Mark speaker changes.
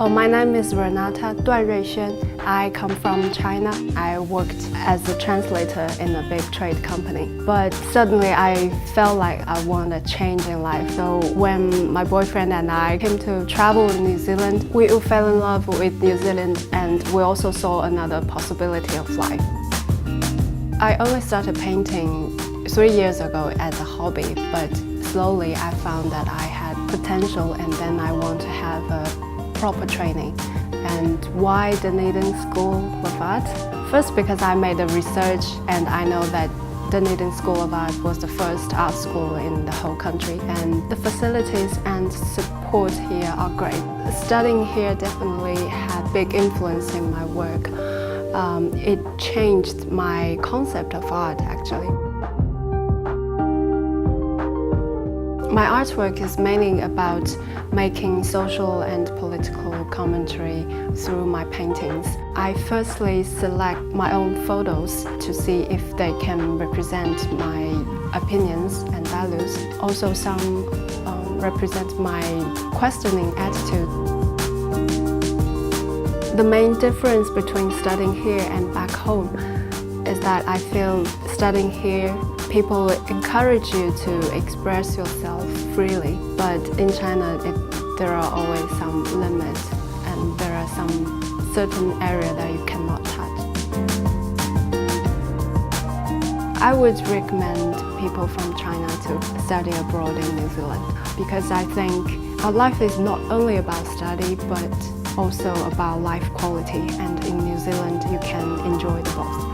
Speaker 1: Oh, my name is Renata Duan. I come from China. I worked as a translator in a big trade company. But suddenly I felt like I want a change in life. So when my boyfriend and I came to travel in New Zealand, we fell in love with New Zealand and we also saw another possibility of life. I only started painting 3 years ago as a hobby, but slowly I found that I had potential and then I want to have a proper training. And why Dunedin School of Art? First, because I made the research and I know that Dunedin School of Art was the first art school in the whole country, and the facilities and support here are great. Studying here definitely had big influence in my work. It changed my concept of art actually. My artwork is mainly about making social and political commentary through my paintings. I firstly select my own photos to see if they can represent my opinions and values. Also, some represent my questioning attitude. The main difference between studying here and back home is that I feel studying here, people encourage you to express yourself freely, but in China there are always some limits and there are some certain areas that you cannot touch. I would recommend people from China to study abroad in New Zealand because I think our life is not only about study but also about life quality, and in New Zealand you can enjoy the both.